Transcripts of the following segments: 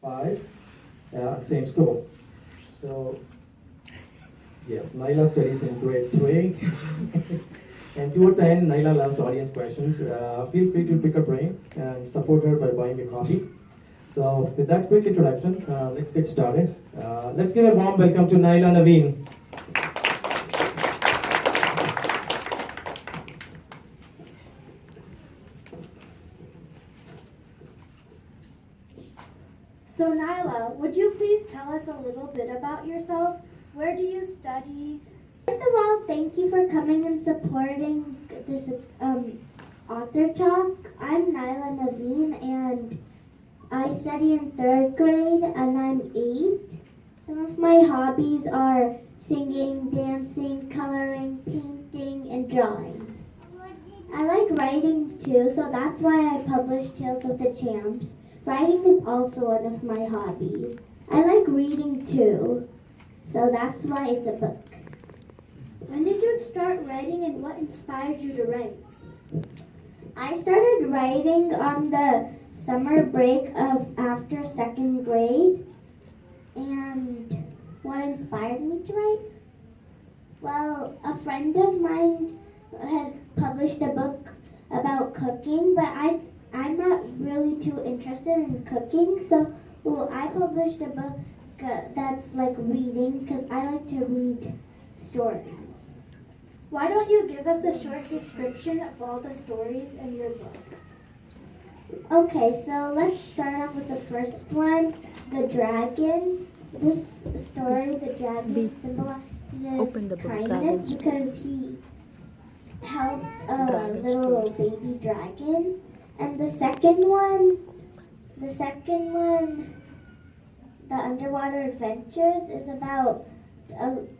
5 same school. So, yes, Nyla studies in grade 3. And towards the end, Nyla loves audience questions. Feel free to pick her brain and support her by buying a copy. So, with that quick introduction, let's get started. Let's give a warm welcome to Nyla Naveen. So Nyla, would you please tell us a little bit about yourself? Where do you study? First of all, thank you for coming and supporting this author talk. I'm Nyla Naveen and I study in 3rd grade and I'm 8. Some of my hobbies are singing, dancing, coloring, painting, and drawing. I like writing too, so that's why I published Tales of the Champs. Writing is also one of my hobbies. I like reading too, so that's why it's a book. When did you start writing and what inspired you to write? I started writing on the summer break of after 2nd grade. And what inspired me to write? Well, a friend of mine had published a book about cooking, but I'm not really too interested in cooking, so I published a book that's like reading because I like to read stories. Why don't you give us a short description of all the stories in your book? Okay, so let's start off with the first one, the dragon. This story, the dragon symbolizes kindness because he helped a little baby dragon. And the second one, the underwater adventures,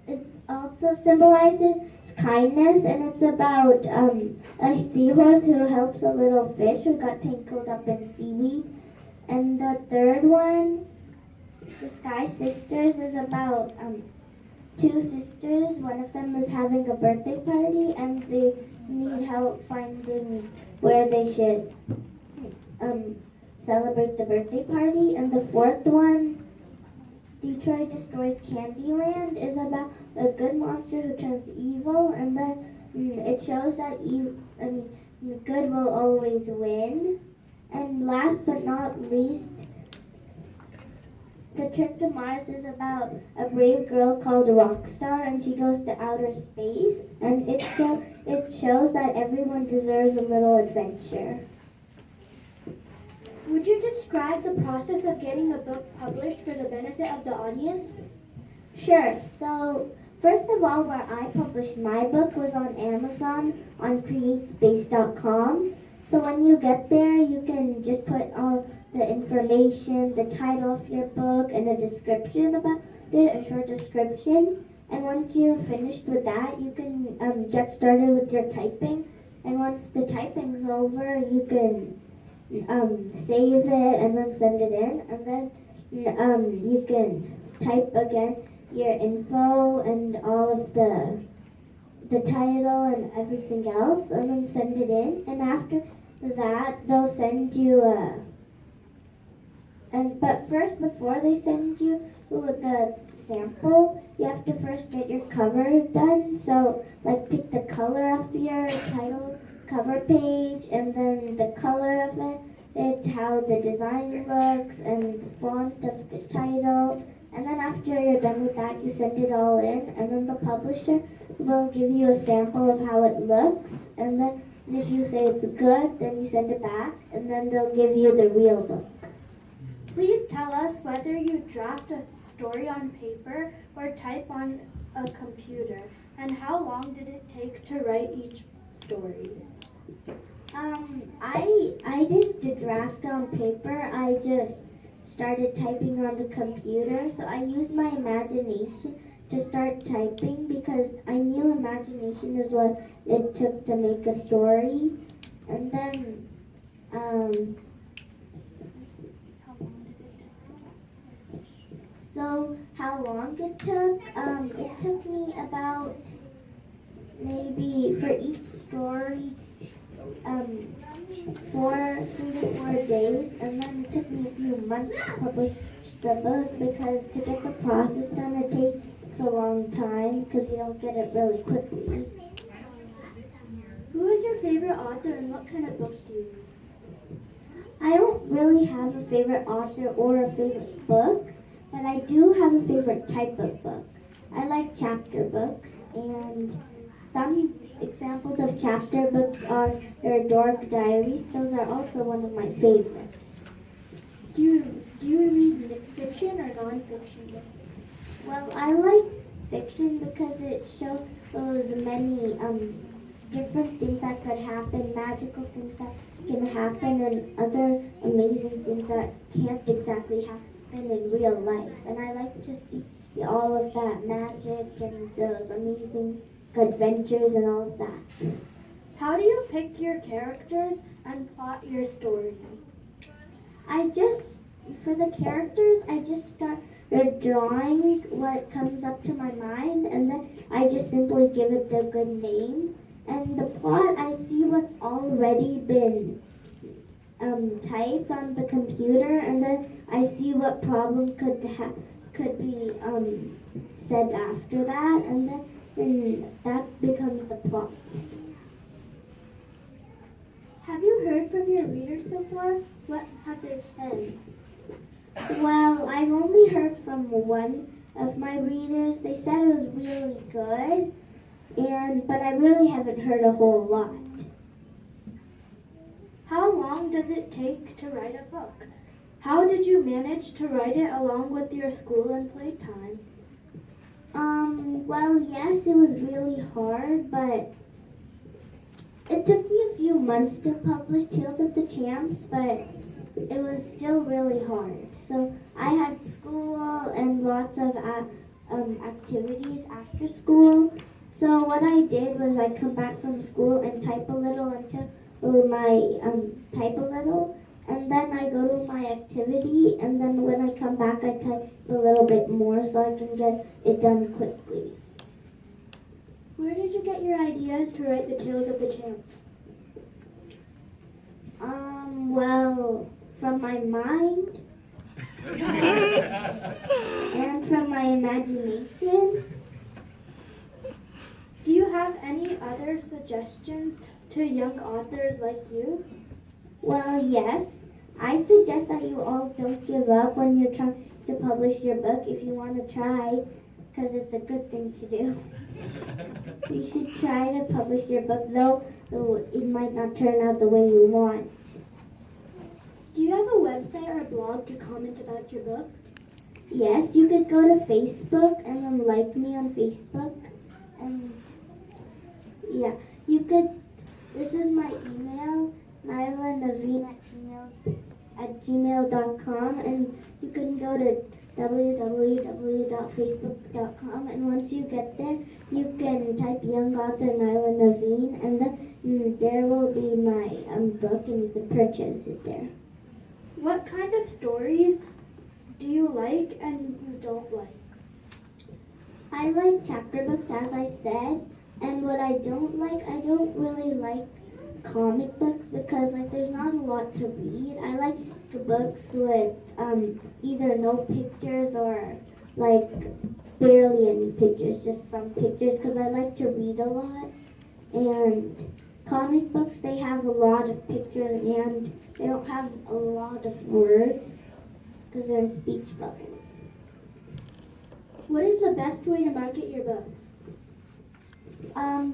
is also symbolizes kindness, and it's about a seahorse who helps a little fish who got tangled up in seaweed. And the third one, the Sky Sisters, is about 2 sisters. One of them is having a birthday party, and they need help finding where they should celebrate the birthday party. And the fourth one, Detroit Destroys Candyland, is about a good monster who turns evil, and then it shows that good will always win. And last but not least, The Trip to Mars is about a brave girl called Rockstar, and she goes to outer space, and it shows that everyone deserves a little adventure. Would you describe the process of getting a book published for the benefit of the audience? Sure. So, first of all, where I published my book was on Amazon on createspace.com. So when you get there, you can just put all the information, the title of your book, and a description about it, a short description. And once you're finished with that, you can get started with your typing. And once the typing's over, you can save it and then send it in, and then you can type again your info and all of the title and everything else, and then send it in. And after that, they'll send you but first, before they send you the sample, you have to first get your cover done. So, like, pick the color of your title cover page, and then the color of it, how the design looks, and the font of the title. And then after you're done with that, you send it all in, and then the publisher will give you a sample of how it looks. And then if you say it's good, then you send it back, and then they'll give you the real book. Please tell us whether you draft a story on paper or type on a computer, and how long did it take to write each story? I didn't draft on paper. I just started typing on the computer. So I used my imagination to start typing because I knew imagination is what it took to make a story. And then, so how long it took me about maybe for each story 3 to 4 days, and then it took me a few months to publish the book because to get the process done, it takes a long time because you don't get it really quickly. Who is your favorite author and what kind of books do you read? I don't really have a favorite author or a favorite book, but I do have a favorite type of book. I like chapter books, and some examples of chapter books are your Dork Diaries. Those are also one of my favorites. Do you read fiction or non-fiction books? Well, I like fiction because it shows many different things that could happen, magical things that can happen, and other amazing things that can't exactly happen in real life. And I like to see all of that magic and those amazing adventures and all of that. How do you pick your characters and plot your story? For the characters, I just start drawing what comes up to my mind, and then I just simply give it a good name. And the plot, I see what's already been typed on the computer, and then I see what problem could be said after that, and then that becomes the plot. Have you heard from your readers so far? What have they said? Well, I've only heard from one of my readers. They said it was really good, but I really haven't heard a whole lot. How long does it take to write a book? How did you manage to write it along with your school and playtime? Well, yes, it was really hard, but it took me a few months to publish Tales of the Champs, but it was still really hard. So I had school and lots of activities after school. So what I did was I come back from school and type a little until type a little, and then I go to my activity, and then when I come back I type a little bit more so I can get it done quickly. Where did you get your ideas to write the Tales of the Champs? Well, from my mind and from my imagination. Do you have any other suggestions to young authors like you? Well, yes. I suggest that you all don't give up when you're trying to publish your book if you want to try, because it's a good thing to do. You should try to publish your book, though it might not turn out the way you want. Do you have a website or a blog to comment about your book? Yes, you could go to Facebook and then like me on Facebook. And yeah, you could, this is my email, nylanaveen@gmail.com, and you can go to www.facebook.com, and once you get there, you can type Young Author Nyla Naveen, and then there will be my book, and you can purchase it there. What kind of stories do you like and you don't like? I like chapter books, as I said, and what I don't really like comic books because there's not a lot to read. I like the books with either no pictures or barely any pictures, just some pictures, because I like to read a lot. And comic books, they have a lot of pictures and they don't have a lot of words because they're in speech bubbles. What is the best way to market your books?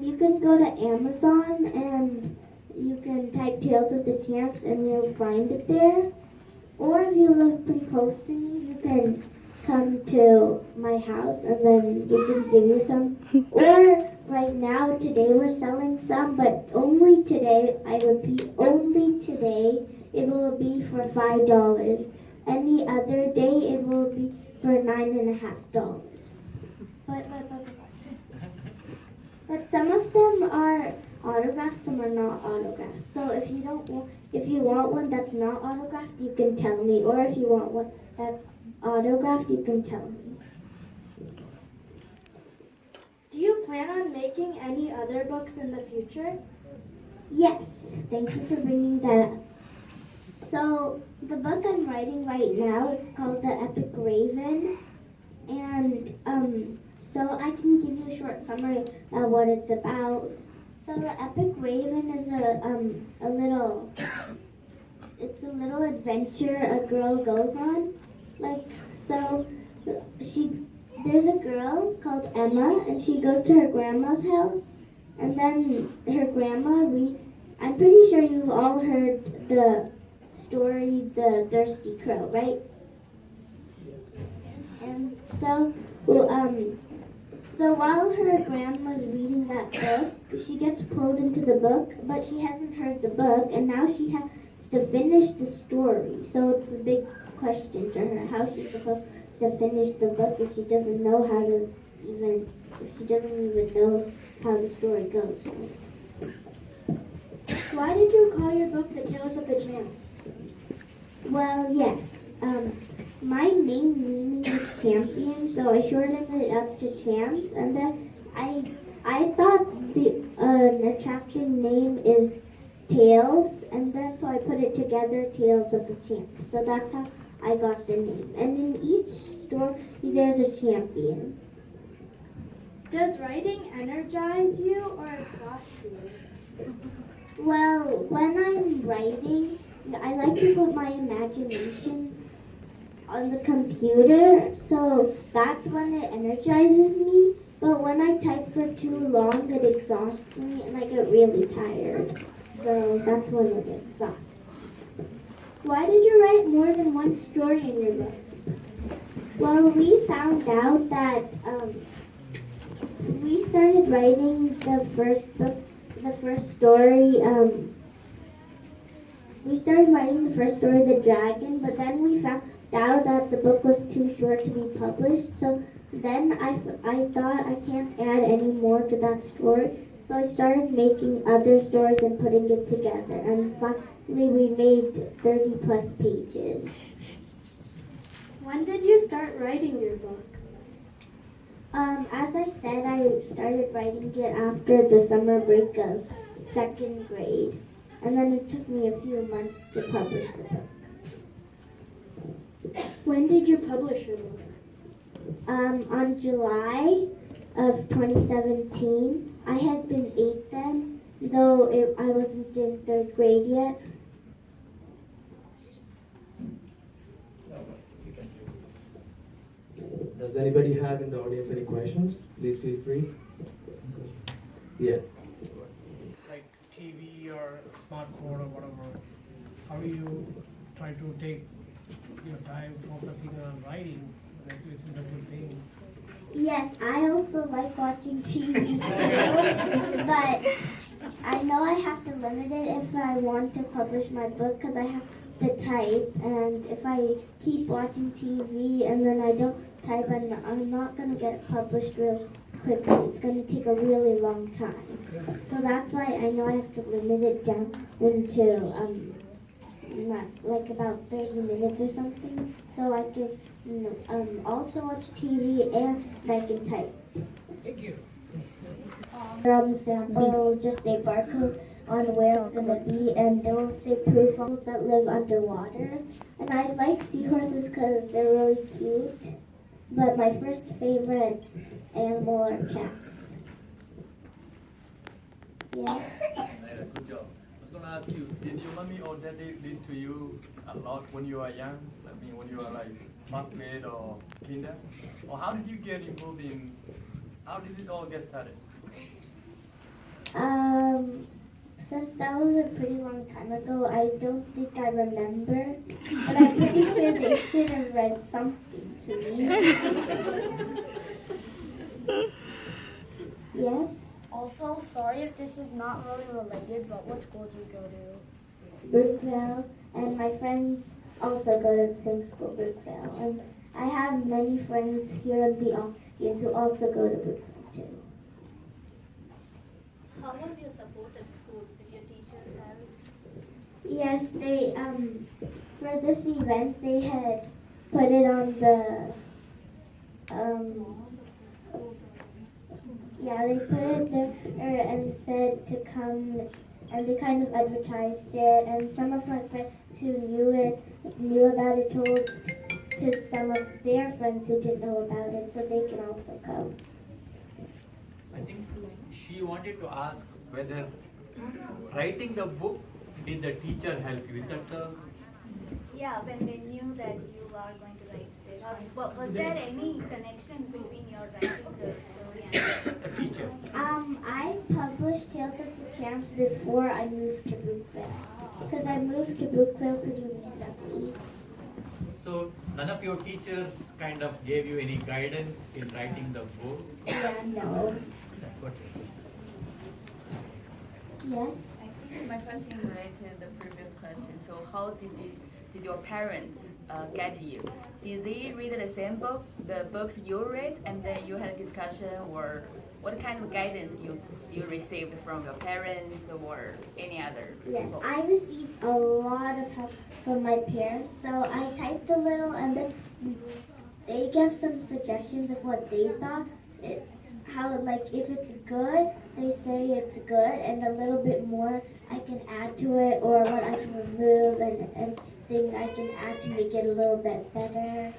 You can go to Amazon and you can type Tales of the Champs and you'll find it there. Or if you live pretty close to me, you can come to my house and then you can give me some. Or right now, today we're selling some, but only today, I repeat, only today, it will be for $5. Any other day, it will be for $9.50. But some of them are autographed, some are not autographed. So if you want one that's not autographed, you can tell me. Or if you want one that's autographed, you can tell me. Do you plan on making any other books in the future? Yes, thank you for bringing that up. So the book I'm writing right now, it's called The Epic So I can give you a short summary of what it's about. So the Epic Raven is a little, it's a little adventure a girl goes on. Like, so there's a girl called Emma, and she goes to her grandma's house, and then her grandma, I'm pretty sure you've all heard the story, The Thirsty Crow, right? And so while her grandma's reading that book, she gets pulled into the book, but she hasn't heard the book, and now she has to finish the story. So it's a big question to her how she's supposed to finish the book if she doesn't know if she doesn't even know how the story goes. Why did you call your book The Tales of the Champs? Well, yes. My main meaning is champion, so I shortened it up to champs, and then I thought the chapter name is Tales, and then so I put it together, Tales of the Champs. So that's how I got the name. And in each story, there's a champion. Does writing energize you or exhaust you? Well, when I'm writing, I like to put my imagination on the computer, so that's when it energizes me. But when I type for too long, it exhausts me and I get really tired. So that's when it exhausts. Why did you write more than one story in your book? Well, we found out that we started writing the first book, the first story. We started writing the first story, The Dragon, but then we found out that the book was too short to be published. So then I thought I can't add any more to that story. So I started making other stories and putting it together. And finally we made 30 plus pages. When did you start writing your book? As I said, I started writing it after the summer break of second grade. And then it took me a few months to publish the book. When did you publish your book? On July of 2017. I had been 8 then, though I wasn't in 3rd grade yet. Does anybody have in the audience any questions? Please feel free. Yeah. Like TV or smartphone or whatever, how do you try to take your time focusing on writing, which is a good thing? Yes, I also like watching TV too, but I know I have to limit it if I want to publish my book because I have to type, and if I keep watching TV and then I don't type, I'm not going to get it published real quickly. It's going to take a really long time. So that's why I know I have to limit it down into like about 30 minutes or something, so I can also watch TV and I can type. Thank you. It'll just say barcode on where it's gonna be, and it'll say proof on that live underwater. And I like seahorses because they're really cute, but my first favorite animal are cats. Yeah. Nyla, good job. I was gonna ask you, did your mommy or daddy read to you a lot when you were young? I mean, when you were like first grade or kinder? Or how did you get involved in, how did it all get started? Since that was a pretty long time ago, I don't think I remember, but I'm pretty sure they should have read something to me. Yes? Also, sorry if this is not really related, but what school do you go to? Brookville, and my friends also go to the same school, Brookville. And I have many friends here in the audience who also go to Brookville too. How was your support at school? Did your teachers help? Yes, they for this event they had put it on the they put it there and said to come, and they kind of advertised it, and some of my friends who knew about it to some of their friends who didn't know about it so they can also come. I think she wanted to ask whether writing the book, did the teacher help you? Is that the Yeah, when they knew that you are going to write this. Was there any connection between your writing the story and the teacher? I published Tales of the Champs before I moved to Brookville. Because I moved to Brookville pretty recently. So none of your teachers kind of gave you any guidance in writing the book? Yeah, no. That's what Yes? I think my question is related to the previous question. So how did your parents get you? Did they read the same book, the books you read, and then you had a discussion, or what kind of guidance you received from your parents or any other Yes, people? I received a lot of help from my parents. So I typed a little and then they gave some suggestions of what they thought. Like if it's good, they say it's good, and a little bit more I can add to it, or what I can remove and things I can add to make it a little bit better.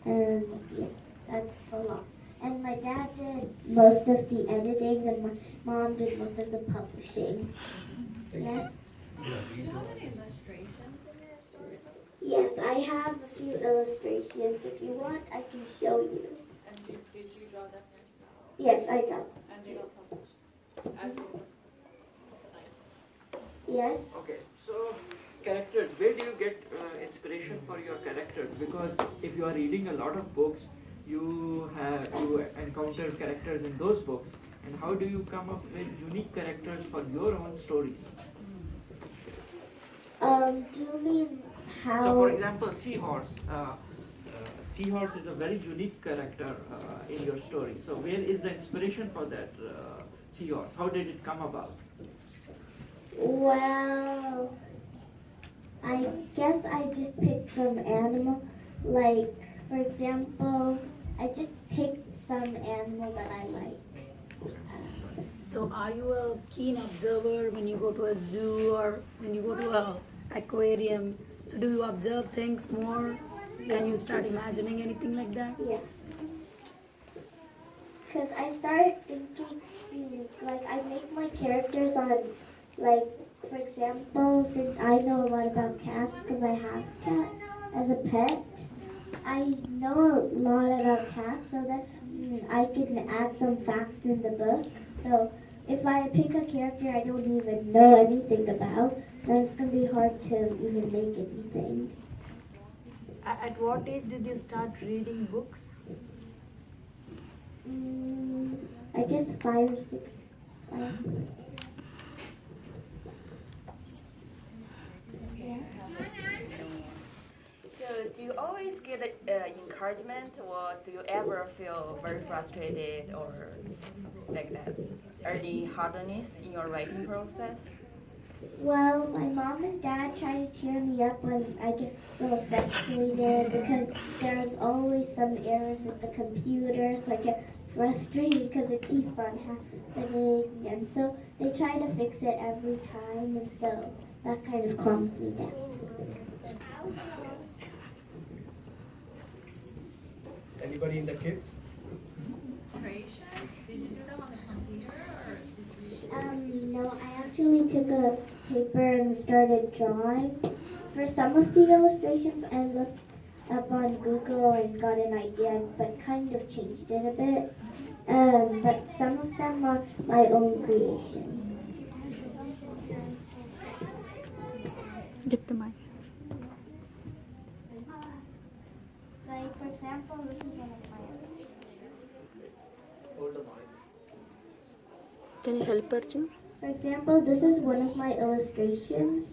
And yeah, that's a lot. And my dad did most of the editing, and my mom did most of the publishing. Yes? Do you have any illustrations in your storybook? Yes, I have a few illustrations. If you want, I can show you. And did you draw them yourself? Yes, I got. And they got published as a book? Nice. Yes? Okay, so characters, where do you get inspiration for your characters? Because if you are reading a lot of books, you encounter characters in those books, and how do you come up with unique characters for your own stories? Do you mean how? So, for example, Seahorse. Seahorse is a very unique character in your story. So, where is the inspiration for that Seahorse? How did it come about? Well, I guess I just picked some animal. Like, for example, I just picked some animal that I like. So are you a keen observer when you go to a zoo or when you go to a aquarium? So do you observe things more and you start imagining anything like that? Yeah. Because I started thinking, like, I make my characters on, like, for example, since I know a lot about cats because I have a cat as a pet, I know a lot about cats, so that I can add some facts in the book. So if I pick a character I don't even know anything about, then it's going to be hard to even make anything. At what age did you start reading books? I guess 5 or 6. So do you always get encouragement, or do you ever feel very frustrated or like that? Any hardness in your writing process? Well, my mom and dad try to cheer me up when I get a little frustrated because there's always some errors with the computer, so I get frustrated because it keeps on happening, and so they try to fix it every time, and so that kind of calms me down. Anybody in the kids? Creations? Did you do them on the computer or did you? No, I actually took a paper and started drawing. For some of the illustrations, I looked up on Google and got an idea, but kind of changed it a bit. But some of them are my own creation. Get the mic. Like, for example, this is one of my Can you help Arjun? For example, this is one of my illustrations.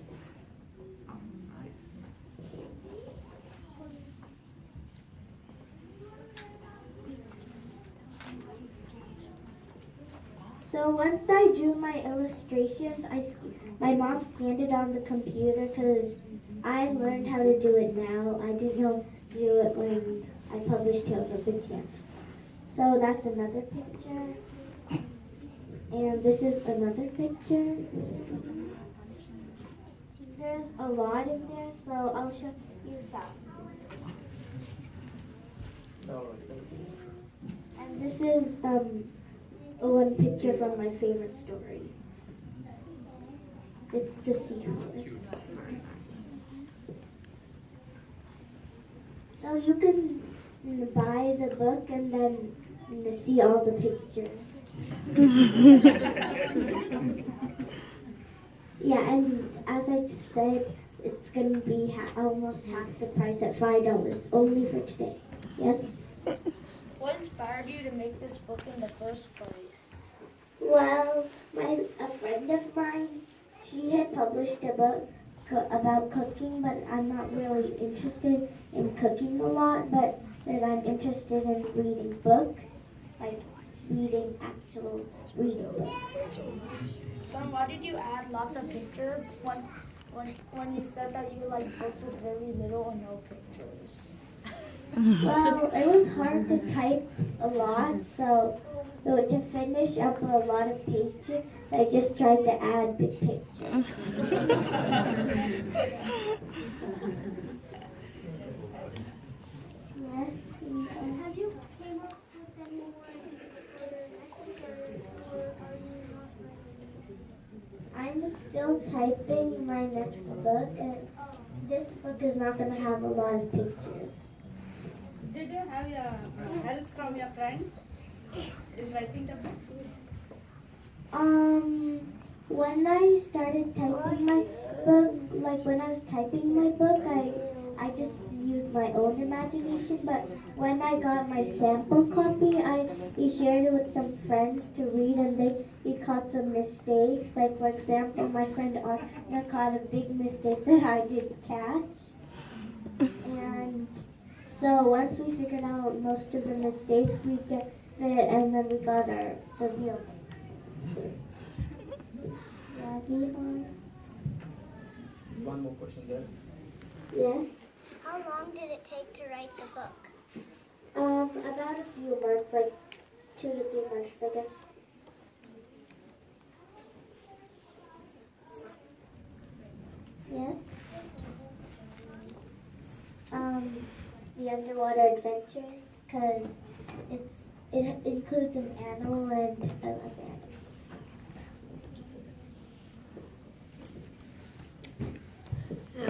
So once I drew my illustrations, my mom scanned it on the computer because I learned how to do it now. I didn't know to do it when I published Tales of the Champs. So that's another picture. And this is another picture. There's a lot in there, so I'll show you some. This is one picture from my favorite story. It's the seahorse. So you can buy the book and then see all the pictures. Yeah, and as I said, it's going to be almost half the price at $5, only for today. Yes? What inspired you to make this book in the first place? Well, a friend of mine, she had published a book about cooking, but I'm not really interested in cooking a lot, but I'm interested in reading books, like reading actual reading books. So why did you add lots of pictures when you said that you like books with very little or no pictures? Well, it was hard to type a lot, so to finish up a lot of pages, I just tried to add big pictures. Yes. Have you came up with any more ideas for the next book, or are you not ready? I'm still typing my next book, and this book is not going to have a lot of pictures. Did you have help from your friends in writing the book? When I started typing my book, like when I was typing my book, I just used my own imagination, but when I got my sample copy, I shared it with some friends to read, and they caught some mistakes. Like, for example, my friend Arna caught a big mistake that I didn't catch. And so once we figured out most of the mistakes, we get it, and then we got the real. One more question there. Yes. How long did it take to write the book? About a few months, like 2 to 3 months, I guess. Yes. The underwater adventures, because it includes an animal, and I love animals. So,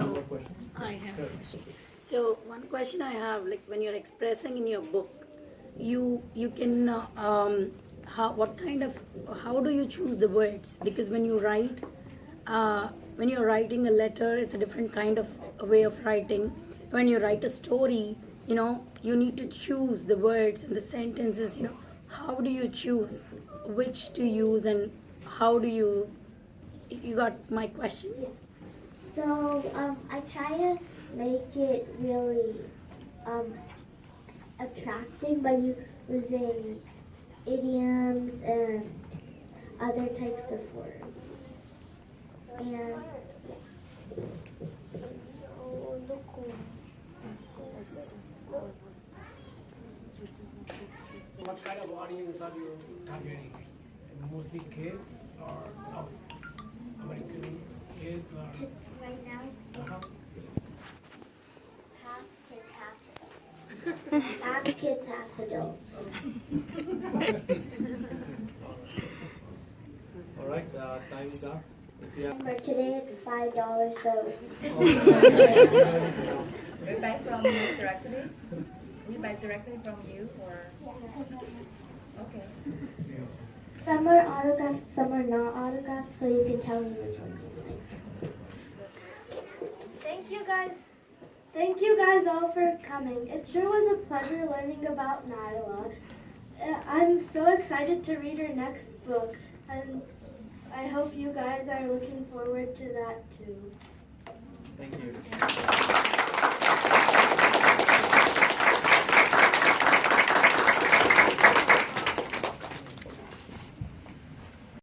I have a question. So, one question I have, like when you're expressing in your book, you can, how do you choose the words? Because when you write, when you're writing a letter, it's a different kind of a way of writing. When you write a story, you need to choose the words and the sentences, how do you choose which to use, and how do you got my question? Yeah. So I try to make it really attracting by using idioms and other types of words. And yeah. What kind of audience are you targeting? Mostly kids or American kids or? Right now, half kids, half adults. All right, time is up. For today, it's $5, so. We buy from you directly? We buy directly from you, or? Okay. Some are autographed, some are not autographed, so you can tell me which one you like. Thank you guys all for coming. It sure was a pleasure learning about Nyla. I'm so excited to read her next book, and I hope you guys are looking forward to that too. Thank you.